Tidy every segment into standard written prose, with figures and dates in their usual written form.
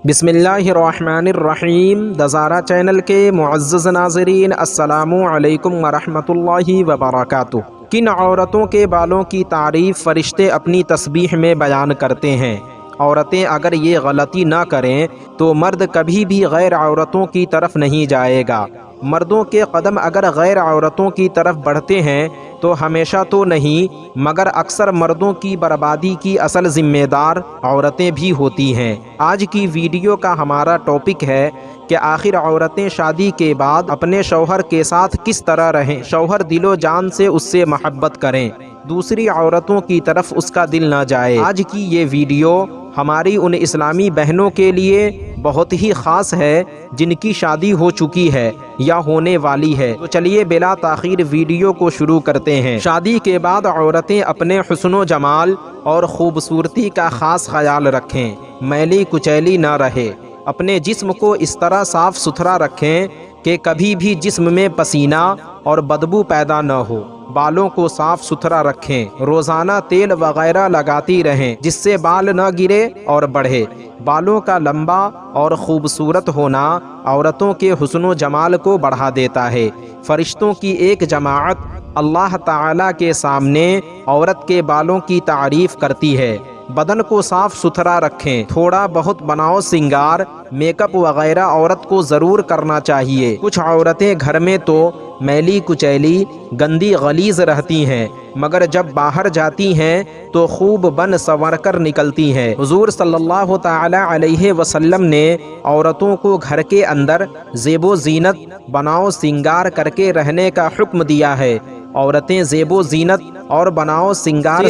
بسم اللہ الرحمن الرحیم دزارہ چینل کے معزز ناظرین، السلام علیکم ورحمۃ اللہ وبرکاتہ۔ کن عورتوں کے بالوں کی تعریف فرشتے اپنی تسبیح میں بیان کرتے ہیں؟ عورتیں اگر یہ غلطی نہ کریں تو مرد کبھی بھی غیر عورتوں کی طرف نہیں جائے گا۔ مردوں کے قدم اگر غیر عورتوں کی طرف بڑھتے ہیں تو ہمیشہ تو نہیں، مگر اکثر مردوں کی بربادی کی اصل ذمہ دار عورتیں بھی ہوتی ہیں۔ آج کی ویڈیو کا ہمارا ٹاپک ہے کہ آخر عورتیں شادی کے بعد اپنے شوہر کے ساتھ کس طرح رہیں، شوہر دل و جان سے اس سے محبت کریں، دوسری عورتوں کی طرف اس کا دل نہ جائے۔ آج کی یہ ویڈیو ہماری ان اسلامی بہنوں کے لیے بہت ہی خاص ہے جن کی شادی ہو چکی ہے یا ہونے والی ہے۔ تو چلیے بلا تاخیر ویڈیو کو شروع کرتے ہیں۔ شادی کے بعد عورتیں اپنے حسن و جمال اور خوبصورتی کا خاص خیال رکھیں، میلی کچیلی نہ رہے، اپنے جسم کو اس طرح صاف ستھرا رکھیں کہ کبھی بھی جسم میں پسینہ اور بدبو پیدا نہ ہو۔ بالوں کو صاف ستھرا رکھیں، روزانہ تیل وغیرہ لگاتی رہیں جس سے بال نہ گرے اور بڑھے۔ بالوں کا لمبا اور خوبصورت ہونا عورتوں کے حسن و جمال کو بڑھا دیتا ہے۔ فرشتوں کی ایک جماعت اللہ تعالیٰ کے سامنے عورت کے بالوں کی تعریف کرتی ہے۔ بدن کو صاف ستھرا رکھیں، تھوڑا بہت بناؤ سنگار، میک اپ وغیرہ عورت کو ضرور کرنا چاہیے۔ کچھ عورتیں گھر میں تو میلی کچیلی گندی غلیظ رہتی ہیں، مگر جب باہر جاتی ہیں تو خوب بن سنور کر نکلتی ہیں۔ حضور صلی اللہ تعالی علیہ وسلم نے عورتوں کو گھر کے اندر زیب و زینت بناؤ سنگار کر کے رہنے کا حکم دیا ہے۔ عورتیں زیب و زینت اور بناؤ سنگار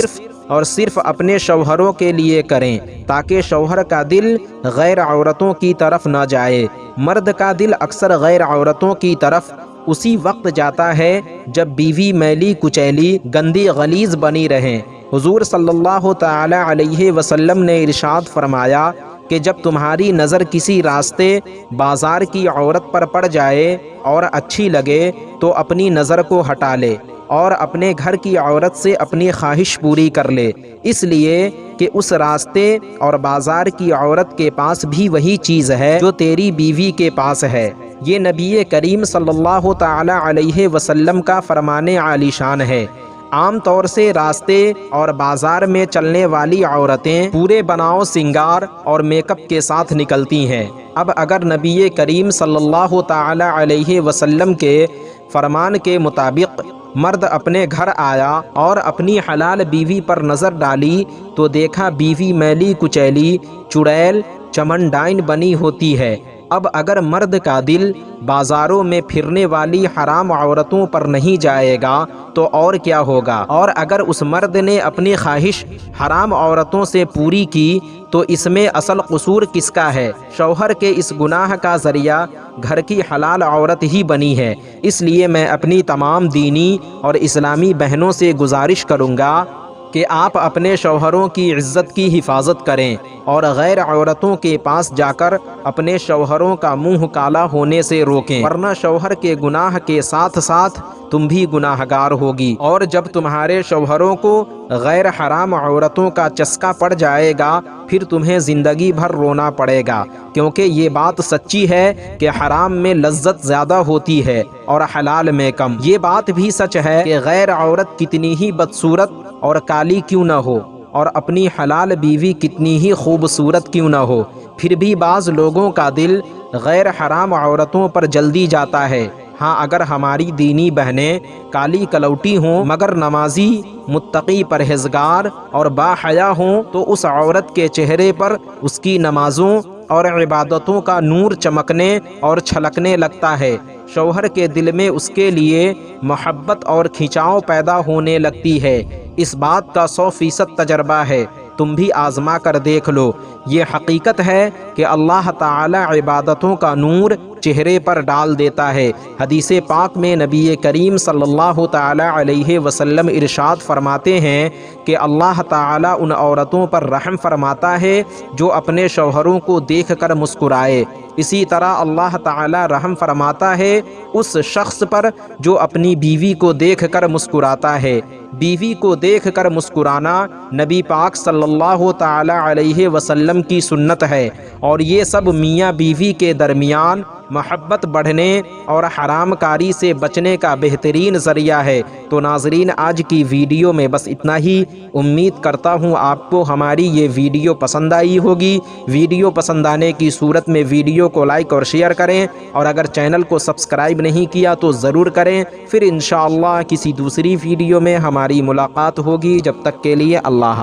صرف اپنے شوہروں کے لیے کریں تاکہ شوہر کا دل غیر عورتوں کی طرف نہ جائے۔ مرد کا دل اکثر غیر عورتوں کی طرف اسی وقت جاتا ہے جب بیوی میلی کچیلی گندی غلیظ بنی رہیں۔ حضور صلی اللہ تعالی علیہ وسلم نے ارشاد فرمایا کہ جب تمہاری نظر کسی راستے بازار کی عورت پر پڑ جائے اور اچھی لگے تو اپنی نظر کو ہٹا لے اور اپنے گھر کی عورت سے اپنی خواہش پوری کر لے، اس لیے کہ اس راستے اور بازار کی عورت کے پاس بھی وہی چیز ہے جو تیری بیوی کے پاس ہے۔ یہ نبی کریم صلی اللہ تعالی علیہ وسلم کا فرمان عالی شان ہے۔ عام طور سے راستے اور بازار میں چلنے والی عورتیں پورے بناؤ سنگار اور میک اپ کے ساتھ نکلتی ہیں۔ اب اگر نبی کریم صلی اللہ تعالی علیہ وسلم کے فرمان کے مطابق مرد اپنے گھر آیا اور اپنی حلال بیوی پر نظر ڈالی تو دیکھا بیوی میلی کچیلی چڑیل چمن ڈائن بنی ہوتی ہے۔ اب اگر مرد کا دل بازاروں میں پھرنے والی حرام عورتوں پر نہیں جائے گا تو اور کیا ہوگا؟ اور اگر اس مرد نے اپنی خواہش حرام عورتوں سے پوری کی تو اس میں اصل قصور کس کا ہے؟ شوہر کے اس گناہ کا ذریعہ گھر کی حلال عورت ہی بنی ہے۔ اس لیے میں اپنی تمام دینی اور اسلامی بہنوں سے گزارش کروں گا کہ آپ اپنے شوہروں کی عزت کی حفاظت کریں اور غیر عورتوں کے پاس جا کر اپنے شوہروں کا منہ کالا ہونے سے روکیں، ورنہ شوہر کے گناہ کے ساتھ ساتھ تم بھی گناہ گار ہوگی، اور جب تمہارے شوہروں کو غیر حرام عورتوں کا چسکا پڑ جائے گا پھر تمہیں زندگی بھر رونا پڑے گا، کیونکہ یہ بات سچی ہے کہ حرام میں لذت زیادہ ہوتی ہے اور حلال میں کم۔ یہ بات بھی سچ ہے کہ غیر عورت کتنی ہی بدصورت اور کالی کیوں نہ ہو اور اپنی حلال بیوی کتنی ہی خوبصورت کیوں نہ ہو، پھر بھی بعض لوگوں کا دل غیر حرام عورتوں پر جلدی جاتا ہے۔ ہاں، اگر ہماری دینی بہنیں کالی کلوٹی ہوں مگر نمازی، متقی، پرہیزگار اور باحیا ہوں تو اس عورت کے چہرے پر اس کی نمازوں اور عبادتوں کا نور چمکنے اور چھلکنے لگتا ہے، شوہر کے دل میں اس کے لیے محبت اور کھنچاؤ پیدا ہونے لگتی ہے۔ اس بات کا 100% تجربہ ہے، تم بھی آزما کر دیکھ لو۔ یہ حقیقت ہے کہ اللہ تعالی عبادتوں کا نور چہرے پر ڈال دیتا ہے۔ حدیث پاک میں نبی کریم صلی اللہ تعالی علیہ وسلم ارشاد فرماتے ہیں کہ اللہ تعالی ان عورتوں پر رحم فرماتا ہے جو اپنے شوہروں کو دیکھ کر مسکرائے اسی طرح اللہ تعالی رحم فرماتا ہے اس شخص پر جو اپنی بیوی کو دیکھ کر مسکراتا ہے۔ بیوی کو دیکھ کر مسکرانا نبی پاک صلی اللہ تعالی علیہ وسلم کی سنت ہے، اور یہ سب میاں بیوی کے درمیان محبت بڑھنے اور حرام کاری سے بچنے کا بہترین ذریعہ ہے۔ تو ناظرین، آج کی ویڈیو میں بس اتنا ہی۔ امید کرتا ہوں آپ کو ہماری یہ ویڈیو پسند آئی ہوگی۔ ویڈیو پسند آنے کی صورت میں ویڈیو کو لائک اور شیئر کریں، اور اگر چینل کو سبسکرائب نہیں کیا تو ضرور کریں۔ پھر انشاءاللہ کسی دوسری ویڈیو میں ہماری ملاقات ہوگی۔ جب تک کے لیے اللہ حافظ۔